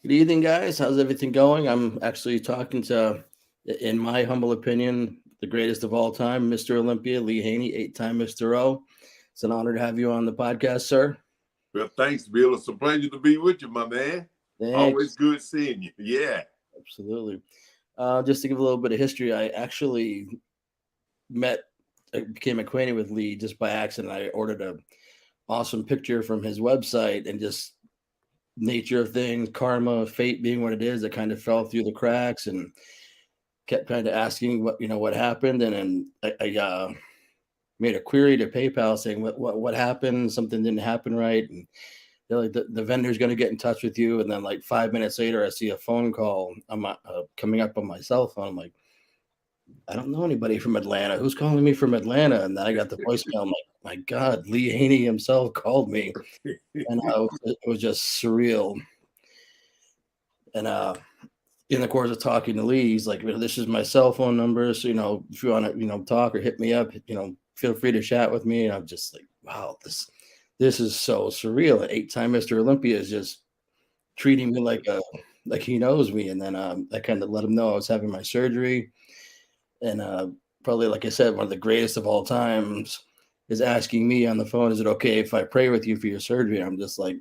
Good evening, guys. How's everything going? I'm actually talking to, in my humble opinion, the greatest of all time, Mr. Olympia, Lee Haney, 8-time Mr. O. It's an honor to have you on the podcast, sir. Well, thanks, Bill. It's a pleasure to be with you, my man. Always Thanks. good seeing you. Yeah. Absolutely. Just to give a little bit of history, I actually became acquainted with Lee just by accident. I ordered a awesome picture from his website and just nature of things, karma, fate being what it is, that kind of fell through the cracks and kept kind of asking what happened, and then I made a query to PayPal saying what happened, something didn't happen right, and they're like the vendor's going to get in touch with you, and then like 5 minutes later, I see a phone call coming up on my cell phone. I'm like, I don't know anybody from Atlanta. Who's calling me from Atlanta? And then I got the voicemail. I'm like, my God, Lee Haney himself called me, and it was just surreal. And in the course of talking to Lee, he's like, this is my cell phone number. So, if you want to, talk or hit me up, feel free to chat with me. And I'm just like, wow, this is so surreal. An 8-time Mr. Olympia is just treating me like he knows me. And then I kind of let him know I was having my surgery. And probably, like I said, one of the greatest of all times is asking me on the phone, is it okay if I pray with you for your surgery? I'm just like,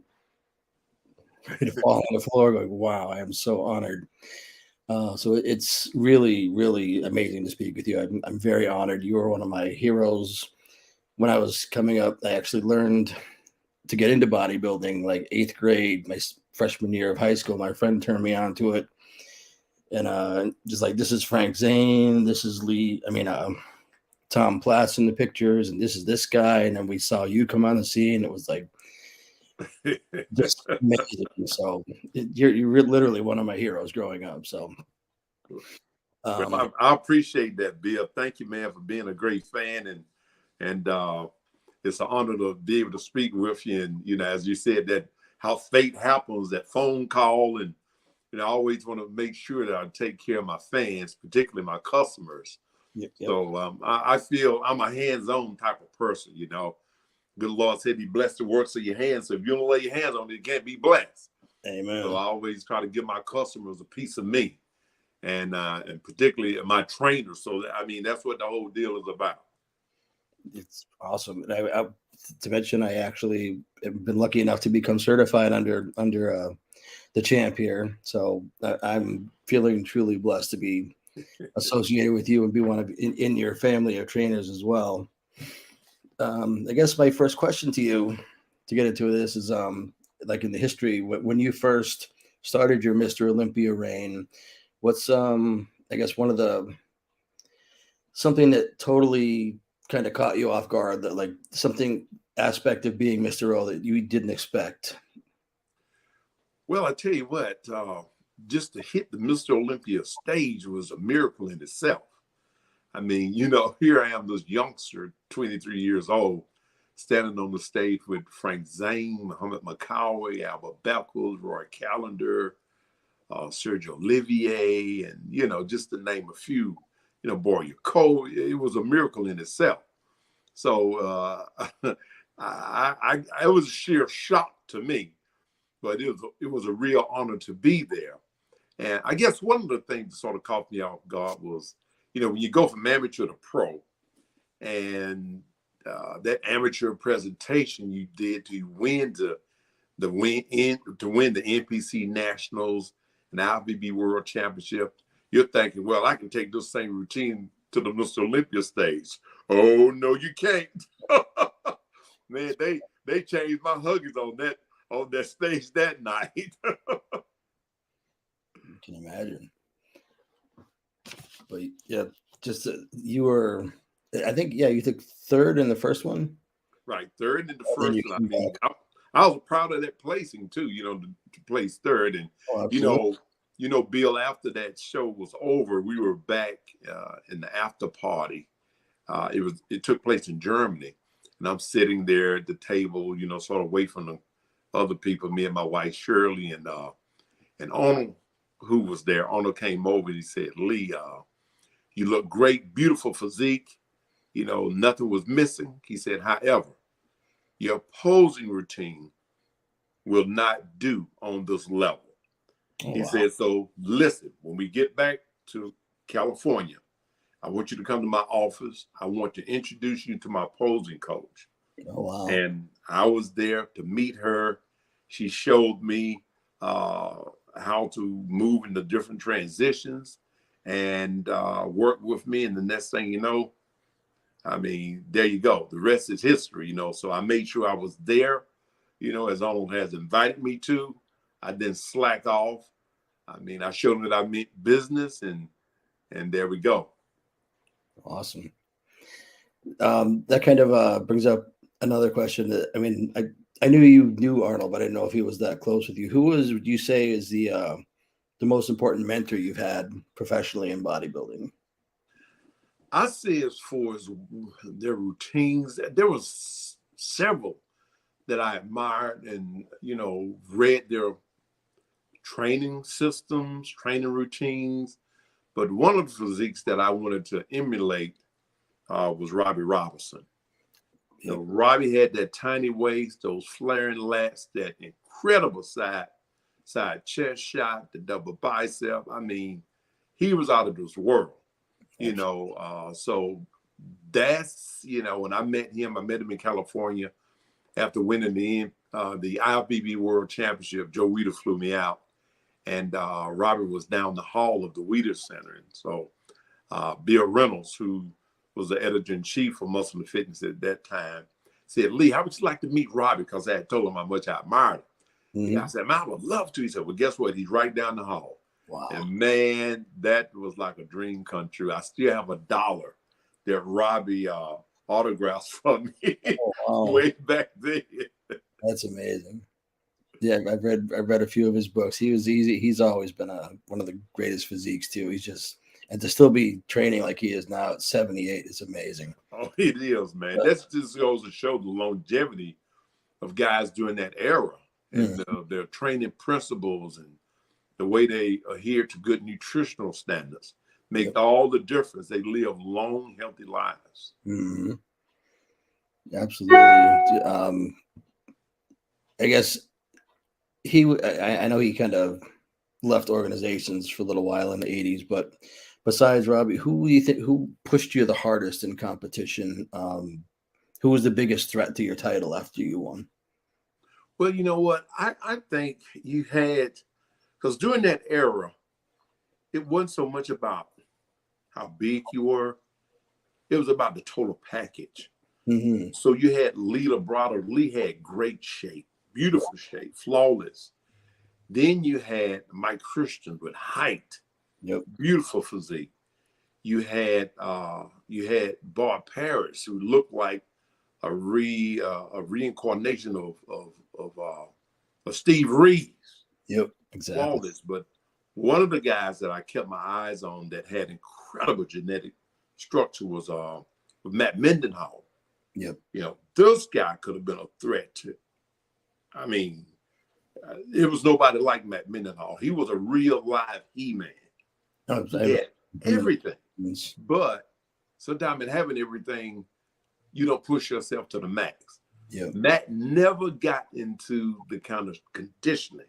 ready to fall on the floor going, wow, I am so honored. So it's really, really amazing to speak with you. I'm very honored. You were one of my heroes. When I was coming up, I actually learned to get into bodybuilding like 8th grade, my freshman year of high school. My friend turned me on to it. And just like, this is Frank Zane, this is Tom Platz in the pictures, and this is this guy. And then we saw you come on the scene. It was like, just amazing. So you're literally one of my heroes growing up. So Well, I appreciate that, Bill. Thank you, man, for being a great fan, and it's an honor to be able to speak with you. And as you said, that how fate happens, that phone call, and I always want to make sure that I take care of my fans, particularly my customers. Yep. So I feel I'm a hands-on type of person. Good Lord said He blessed the works of your hands. So if you don't lay your hands on it, it can't be blessed. Amen. So I always try to give my customers a piece of me, and particularly my trainers. So that's what the whole deal is about. It's awesome. And I to mention, I actually have been lucky enough to become certified under the champ here. So I'm feeling truly blessed to be associated with you and be one of in your family of trainers as well. I guess my first question to you to get into this is like in the history, when you first started your Mr. Olympia reign, what's I guess something that totally kind of caught you off guard, that like something aspect of being Mr. O that you didn't expect? Well, I tell you what, just to hit the Mr. Olympia stage was a miracle in itself. Here I am, this youngster, 23 years old, standing on the stage with Frank Zane, Muhammad McCowie, Albert Beckles, Roy Callender, Sergio Olivier, and, just to name a few, Boria Cole. It was a miracle in itself. So it was a sheer shock to me, but it was a real honor to be there. And I guess one of the things that sort of caught me off guard was, when you go from amateur to pro, and that amateur presentation you did to win the NPC Nationals and the IFBB World Championship, you're thinking, well, I can take this same routine to the Mr. Olympia stage. Oh no, you can't. Man, they changed my Huggies on that stage that night. I can imagine. But yeah, just you were, I think, you took third in the first one. Right, third in the first one. I was proud of that placing too. To place third, and Bill, after that show was over, we were back in the after party. It took place in Germany, and I'm sitting there at the table, sort of away from the other people. Me and my wife Shirley, and Arnold, who was there. Arnold came over and he said, "Lee, you look great, beautiful physique. Nothing was missing." He said, "However, your posing routine will not do on this level." Oh, He wow. said, so listen, when we get back to California, I want you to come to my office. I want to introduce you to my posing coach. Oh, wow. And I was there to meet her. She showed me how to move into different transitions and work with me. And the next thing you know, I mean, there you go. The rest is history, So I made sure I was there, as Arnold has invited me to. I didn't slack off. I mean, I showed him that I meant business, and there we go. Awesome. That kind of brings up another question. That I mean, I knew you knew Arnold, but I didn't know if he was that close with you. Who would you say is the most important mentor you've had professionally in bodybuilding? I say as far as their routines, there was several that I admired and, read their training systems, training routines. But one of the physiques that I wanted to emulate was Robbie Robinson. Yep. Robbie had that tiny waist, those flaring lats, that incredible side chest shot, the double bicep. I mean, he was out of this world, so that's, when I met him in California after winning the IFBB World Championship. Joe Weider flew me out, and Robbie was down the hall of the Weider Center. And so Bill Reynolds, who was the editor-in-chief for Muscle and Fitness at that time, said, Lee, how would you like to meet Robbie? Because I had told him how much I admired him. Mm-hmm. I said, man, I would love to. He said, well, guess what? He's right down the hall. Wow. And man, that was like a dream come true. I still have $1 that Robbie autographs from me way back then. That's amazing. Yeah, I've read a few of his books. He was easy. He's always been one of the greatest physiques too. He's just, and to still be training like he is now at 78 is amazing. Oh, it is, man. That just goes to show the longevity of guys during that era and their training principles and the way they adhere to good nutritional standards make all the difference. They live long, healthy lives. Mm-hmm. Absolutely. I guess I know he kind of left organizations for a little while in the 80s, but besides Robbie, who do you think who pushed you the hardest in competition? Who was the biggest threat to your title after you won? Well, you know what? I think you had, because during that era, it wasn't so much about how big you were. It was about the total package. Mm-hmm. So you had Lee Labrado. Lee had great shape, beautiful shape, flawless. Then you had Mike Christian with height, beautiful physique. You had Bob Parrish, who looked like a reincarnation of Steve Reeves. Yep, exactly. Flawless. But one of the guys that I kept my eyes on that had incredible genetic structure was Matt Mendenhall. Yep. This guy could have been a threat to. I mean, it was nobody like Matt Mendenhall. He was a real live He-Man. He had everything. But sometimes in having everything, you don't push yourself to the max. Yep. Matt never got into the kind of conditioning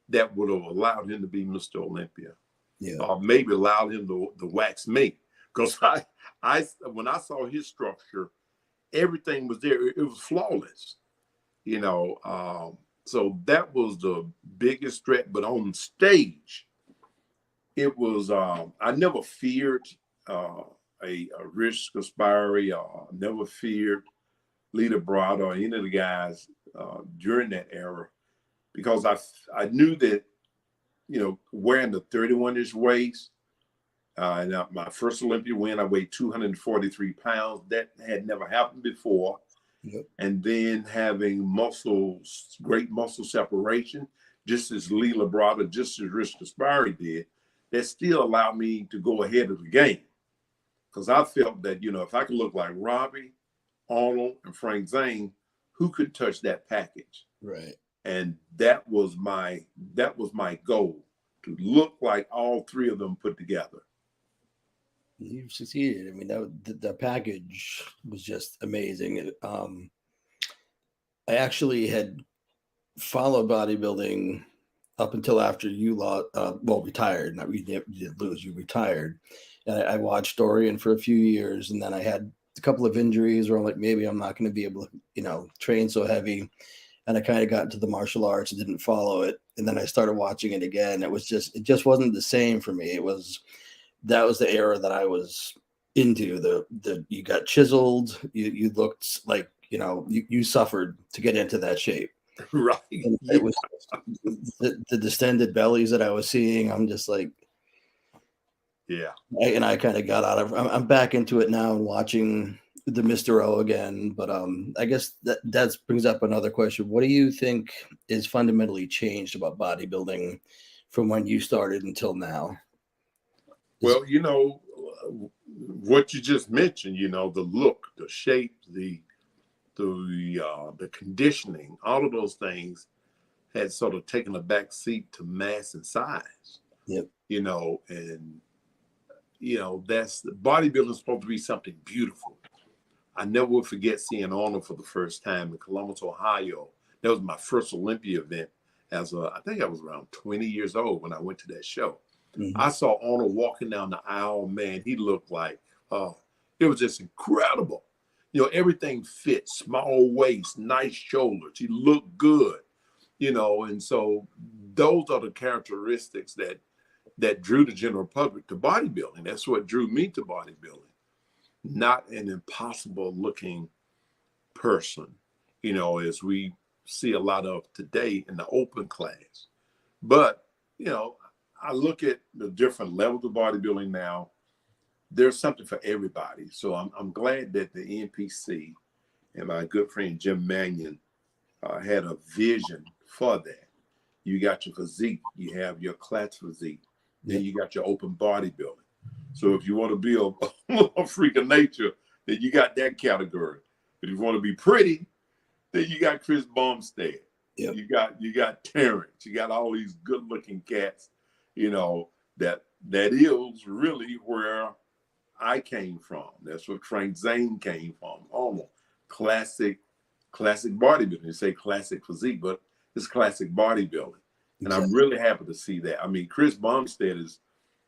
that would have allowed him to be Mr. Olympia. Yeah. Or maybe allowed him to wax me. Because when I saw his structure, everything was there. It was flawless. So that was the biggest threat. But on stage, it was, I never feared a Rich Gaspari, never feared Lee Labrado or any of the guys during that era, because I knew that, wearing the 31-inch waist, and my first Olympia win, I weighed 243 pounds. That had never happened before. Yep. And then having great muscle separation, just as Lee Labrado, just as Rich Gaspari did, that still allowed me to go ahead of the game. Because I felt that, if I could look like Robbie, Arnold, and Frank Zane, who could touch that package? Right. And that was my goal, to look like all three of them put together. You've succeeded. I mean, the package was just amazing. I actually had followed bodybuilding up until after you lost, well, retired. Not you didn't lose, you retired. And I watched Dorian for a few years, and then I had a couple of injuries where I'm like, maybe I'm not going to be able to, train so heavy. And I kind of got into the martial arts and didn't follow it. And then I started watching it again. It just wasn't the same for me. That was the era that I was into. You got chiseled, you looked like, you suffered to get into that shape. Right. And it was the distended bellies that I was seeing. I'm just like, yeah. I kind of got out of. I'm back into it now and watching the Mr. O again. But I guess that brings up another question. What do you think is fundamentally changed about bodybuilding from when you started until now? Well, what you just mentioned, the look, the shape, the conditioning, all of those things had sort of taken a back seat to mass and size. Yep. And that's bodybuilding is supposed to be something beautiful. I never will forget seeing Arnold for the first time in Columbus, Ohio. That was my first Olympia event I think I was around 20 years old when I went to that show. Mm-hmm. I saw Arnold walking down the aisle. Man, he looked like, it was just incredible. Everything fit, small waist, nice shoulders. He looked good, and so those are the characteristics that drew the general public to bodybuilding. That's what drew me to bodybuilding. Not an impossible looking person, as we see a lot of today in the open class. But, I look at the different levels of bodybuilding now. There's something for everybody. So I'm glad that the NPC and my good friend Jim Mannion had a vision for that. You got your physique, you have your class physique, then you got your open bodybuilding. So if you want to be a freak of nature, then you got that category. But if you want to be pretty, then you got Chris Bumstead. Yep. You got Terrence. You got all these good-looking cats. That is really where I came from. That's where Frank Zane came from. Almost classic bodybuilding. You say classic physique, but it's classic bodybuilding. And exactly. I'm really happy to see that. I mean, Chris Bumstead is,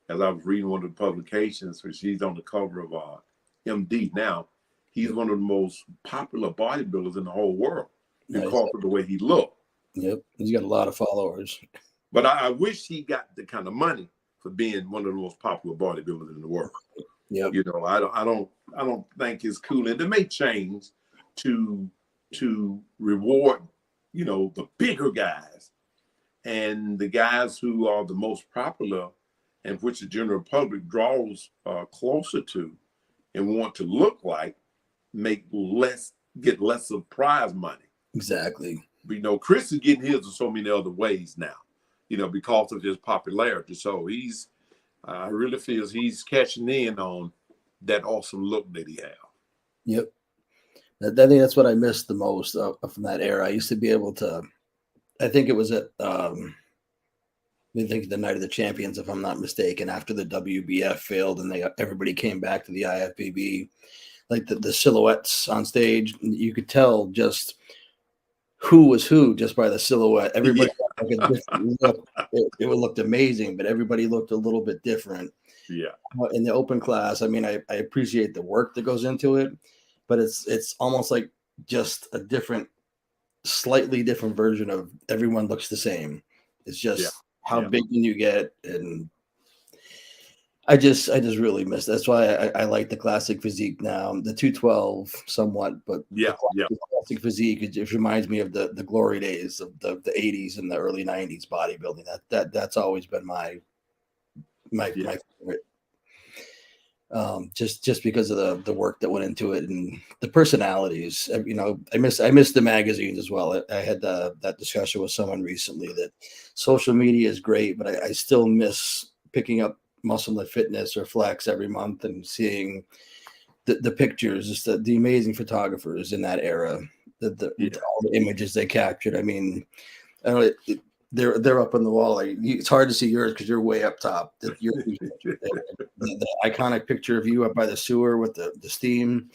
as I was reading one of the publications, which he's on the cover of MD now, he's one of the most popular bodybuilders in the whole world because of the way he looked. Yep, he's got a lot of followers. But I wish he got the kind of money for being one of the most popular bodybuilders in the world. Yep. I don't think it's cool, and it may change to reward, the bigger guys and the guys who are the most popular and which the general public draws closer to and want to look like, get less of prize money. Exactly. But, Chris is getting his in so many other ways now, because of his popularity. So I really feel he's cashing in on that awesome look that he has. Yep. I think that's what I missed the most from that era. I used to be able to, I think it was at, I think the Night of the Champions, if I'm not mistaken, after the WBF failed and everybody came back to the IFBB, like the silhouettes on stage, you could tell just who was who just by the silhouette. Everybody had like a different look. It looked amazing, but everybody looked a little bit different. Yeah. In the open class, I mean, I appreciate the work that goes into it, but it's almost like just a slightly different version of everyone looks the same. It's just how big can you get, and I just really miss. That's why I like the classic physique now. The 212 somewhat, but the classic physique, it reminds me of the glory days of the 80s and the early 90s bodybuilding. That's always been my favorite. Just because of the work that went into it and the personalities. I miss the magazines as well. I had that discussion with someone recently that social media is great, but I still miss picking up Muscle and Fitness or Flex every month and seeing the pictures, just the amazing photographers in that era, all the images they captured. I mean, I don't know, they're up on the wall. It's hard to see yours because you're way up top. The iconic picture of you up by the sewer with the steam.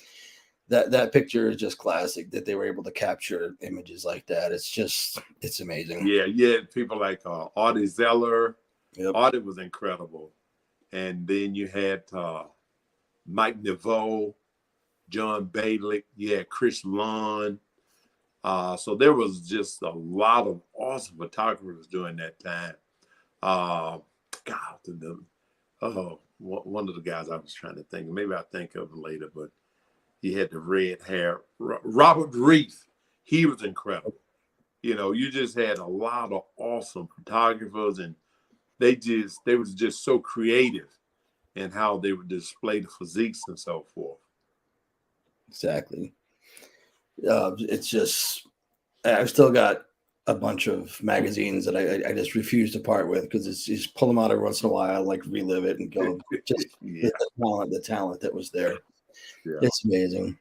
that picture is just classic that they were able to capture images like that. It's amazing. Yeah, yeah. People like Artie Zeller. Yep. Artie was incredible. And then you had Mike Neveau, John Bailey. You had Chris Lund. So there was just a lot of awesome photographers during that time. One of the guys I was trying to think of, maybe I'll think of him later, but he had the red hair. Robert Reith, he was incredible. You know, you just had a lot of awesome photographers, and they was just so creative in how they would display the physiques and so forth. Exactly. It's just, I've still got a bunch of magazines that I just refuse to part with, because it's just pull them out every once in a while, like relive it and go, just Yeah. the talent that was there. Yeah. It's amazing.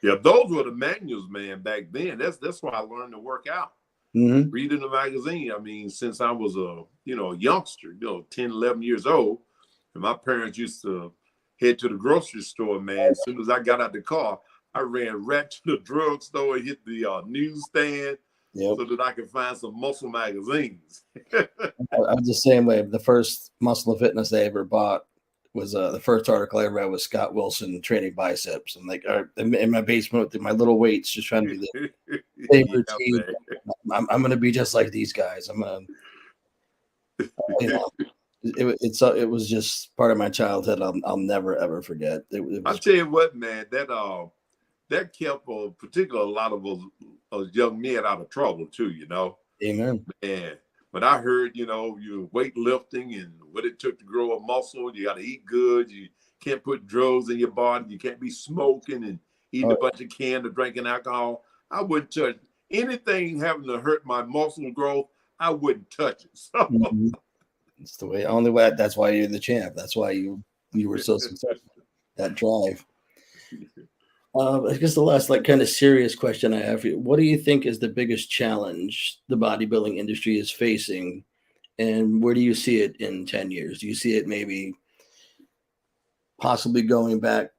Yeah, those were the manuals, man, back then. That's why I learned to work out. Mm-hmm. Reading the magazine. I mean, since I was a youngster, 10, 11 years old, and my parents used to head to the grocery store, man. As soon as I got out the car, I ran right to the drugstore and hit the newsstand, Yep. so that I could find some muscle magazines. I was the same way. The first Muscle and Fitness I ever bought was the first article I read was Scott Wilson training biceps. And like in my basement with my little weights, just trying to be the same routine. I'm going to be just like these guys. I'm going to, it was just part of my childhood. I'll never ever forget. I'll tell you what, man, that kept particularly a lot of us young men out of trouble too, Amen. And but I heard, you weightlifting and what it took to grow a muscle. You got to eat good. You can't put drugs in your body. You can't be smoking and eating a bunch of cans or drinking alcohol. I wouldn't touch anything having to hurt my muscle growth. I wouldn't touch it. So. It's the way. Only way. That's why you're the champ. That's why you were so successful. That drive. I guess the last kind of serious question I have for you: what do you think is the biggest challenge the bodybuilding industry is facing, and where do you see it in 10 years? Do you see it maybe possibly going back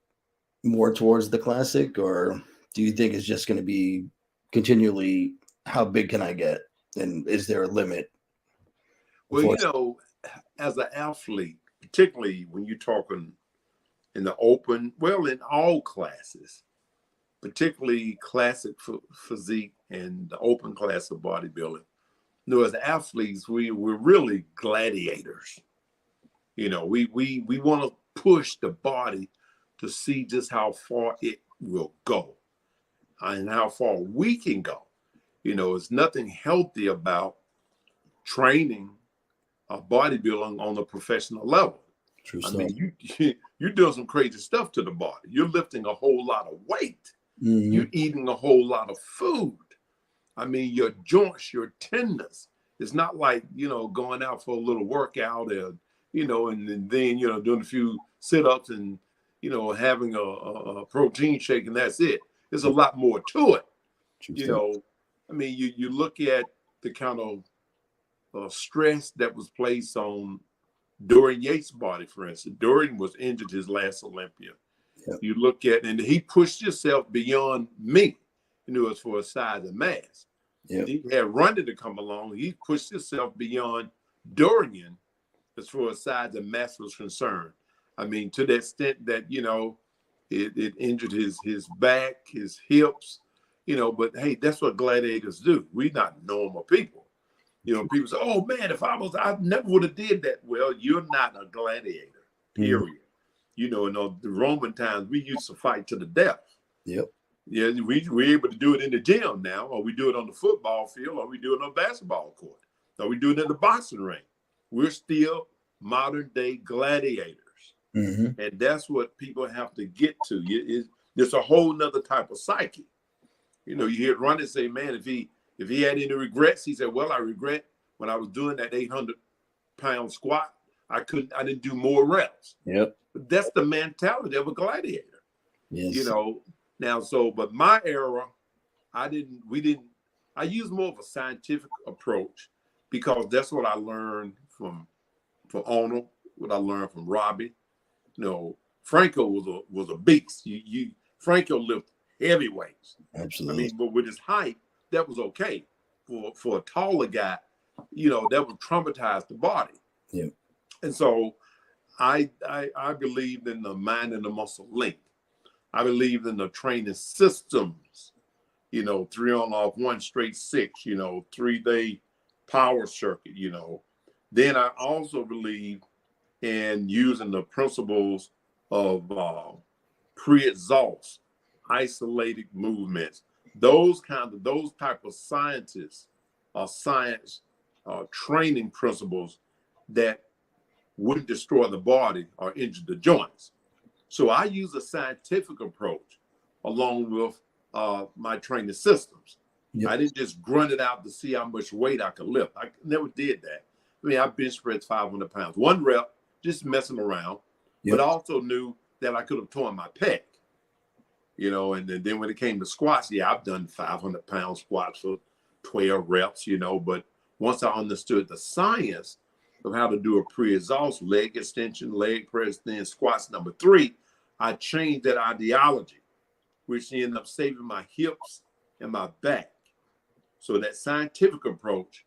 more towards the classic, or do you think it's just going to be continually, how big can I get, and is there a limit? Well, as an athlete, particularly when you're talking in the open, in all classes, particularly classic physique and the open class of bodybuilding. As athletes, we're really gladiators. We want to push the body to see just how far it will go and how far we can go. There's nothing healthy about training bodybuilding on a professional level. True I stuff. mean, you're doing some crazy stuff to the body. You're lifting a whole lot of weight. Mm-hmm. You're eating a whole lot of food. I mean, your joints, your tendons. It's not like, going out for a little workout and then, doing a few sit-ups and, having a protein shake and that's it. There's a lot more to it. I mean, you look at the kind of stress that was placed on Dorian Yates' body, for instance. Dorian was injured his last Olympia. Yep. You look at, and he pushed himself beyond me, as for a size and mass. Yep. He had Ronda to come along. He pushed himself beyond Dorian as far as size and mass was concerned. I mean, to the extent that, it injured his back, his hips, but hey, that's what gladiators do. We're not normal people. People say, oh man, I never would have did that. Well, you're not a gladiator, period. In the Roman times, we used to fight to the death. Yep. Yeah, we're able to do it in the gym now, or we do it on the football field, or we do it on the basketball court, or we do it in the boxing ring. We're still modern day gladiators. Mm-hmm. And that's what people have to get to. There's a whole nother type of psyche. You hear Ronnie say, man, if he had any regrets, he said, well, I regret when I was doing that 800-pound squat, I didn't do more reps. Yep. But that's the mentality of a gladiator. Yes. Now, but my era, I used more of a scientific approach because that's what I learned from Arnold, what I learned from Robbie. Franco was a beast. Franco lifted heavyweights. Absolutely. I mean, but with his height, that was okay. For a taller guy, you know, that would traumatize the body. Yeah. And so I believed in the mind and the muscle link. I believed in the training systems, you know, 3 on off, 1 straight 6, you know, 3-day power circuit, you know. Then I also believe in using the principles of pre-exhaust, isolated movements, those type of scientists science training principles that wouldn't destroy the body or injure the joints. So I use a scientific approach along with my training systems. Yep. I didn't just grunt it out to see how much weight I could lift. I never did that. I mean, I bench pressed 500 pounds, 1 rep, just messing around, Yep. but I also knew that I could have torn my pec, you know, and then when it came to squats, yeah, I've done 500-pound squats for 12 reps, you know, but once I understood the science of how to do a pre-exhaust, leg extension, leg press, then squats number 3, I changed that ideology, which ended up saving my hips and my back. So that scientific approach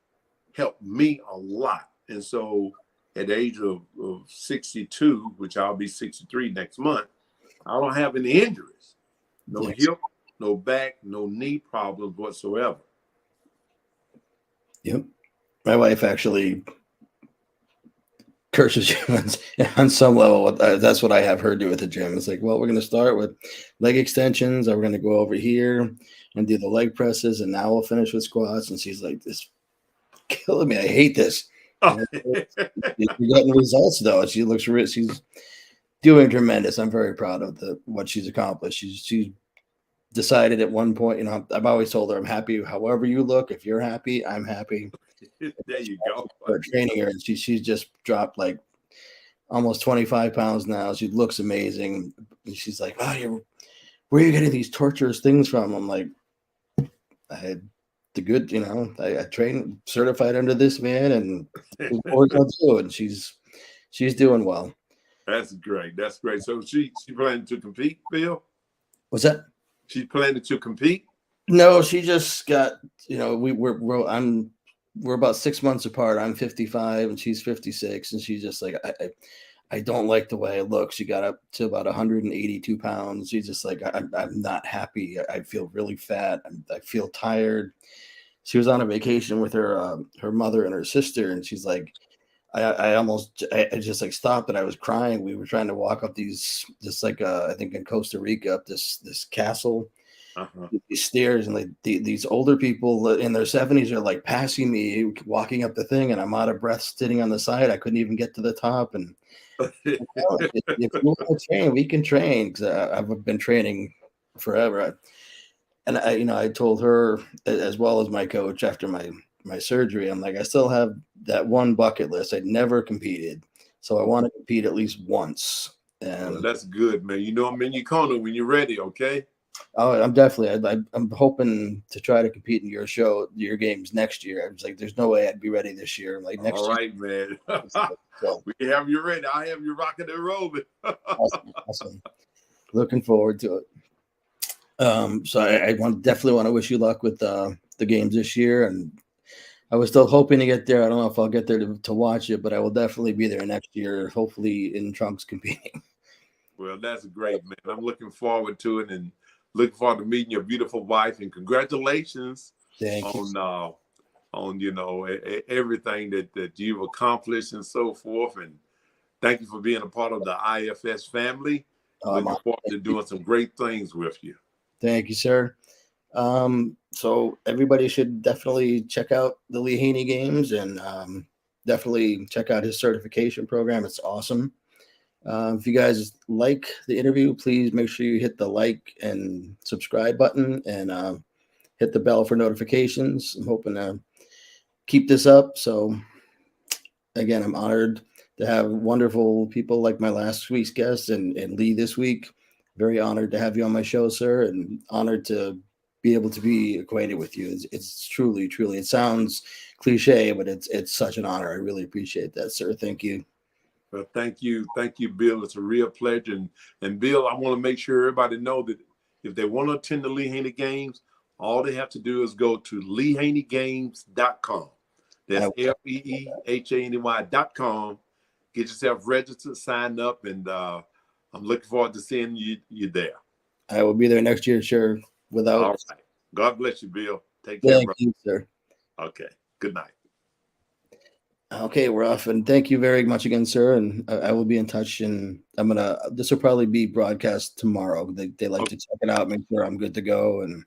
helped me a lot. And so at the age of 62, which I'll be 63 next month, I don't have any injuries, no hip, no back, no knee problems whatsoever. Yep. My wife actually curses you on some level. That's what I have her do at the gym. It's like, well, we're going to start with leg extensions, or we're going to go over here and do the leg presses, and now we'll finish with squats. And she's like, this killing me. I hate this. You're getting results though. She looks rich. She's doing tremendous. I'm very proud of what she's accomplished. She decided at one point, you know, I've always told her I'm happy however you look. If you're happy, I'm happy. There you go. But training her, and she's just dropped like almost 25 pounds now. She looks amazing. And she's like, oh, where are you getting these torturous things from? I'm like, I had the good, you know, I trained certified under this man, and and she's doing well. That's great. That's great. So she planning to compete, Bill? What's that? She's planning to compete? No, she just got, you know, we're about 6 months apart. I'm 55 and she's 56, and she's just like, I don't like the way I look. She got up to about 182 pounds. She's just like, I'm not happy. I feel really fat. I feel tired. She was on a vacation with her mother and her sister, and she's like, I just like stopped and I was crying. We were trying to walk up I think in Costa Rica, up this castle, these stairs, and like these older people in their 70s are like passing me, walking up the thing, and I'm out of breath sitting on the side. I couldn't even get to the top. And if you want to train, we can train, because I've been training forever. And I told her, as well as my coach, after my surgery, I'm like, I still have that one bucket list. I'd never competed, so I want to compete at least once. And well, that's good, man. You know I'm in your corner when you're ready, okay? Oh, I'm definitely. I'm hoping to try to compete in your games next year. I was like, there's no way I'd be ready this year. Like next year. All right, man. So, we have you ready. I have you rocking and rolling. awesome. Looking forward to it. So I definitely want to wish you luck with the games this year, and I was still hoping to get there. I don't know if I'll get there to watch it, but I will definitely be there next year, hopefully in trunks competing. Well, that's great, man. I'm looking forward to it, and looking forward to meeting your beautiful wife. And congratulations on everything that you've accomplished and so forth. And thank you for being a part of the IFS family. Looking forward to doing some great things with you. Thank you, sir. So everybody should definitely check out the Lee Haney games, and definitely check out his certification program. It's awesome. If you guys like the interview, please make sure you hit the like and subscribe button, and hit the bell for notifications. I'm hoping to keep this up. So again, I'm honored to have wonderful people like my last week's guest and Lee this week. Very honored to have you on my show, sir, and honored to be able to be acquainted with you. It's truly, truly, it sounds cliche, but it's such an honor. I really appreciate that, sir. Thank you. Well, thank you, Bill. It's a real pleasure. And Bill, I want to make sure everybody know that if they want to attend the Lee Haney games, all they have to do is go to LeeHaneyGames.com. That's LeeHaney.com. Get yourself registered, sign up, and I'm looking forward to seeing you there. I will be there next year, sure. Without. All right. God bless you, Bill. Take care. Thank you, sir. Okay. Good night. Okay, we're off, and thank you very much again, sir. And I will be in touch. And this will probably be broadcast tomorrow. They like to check it out, make sure I'm good to go, and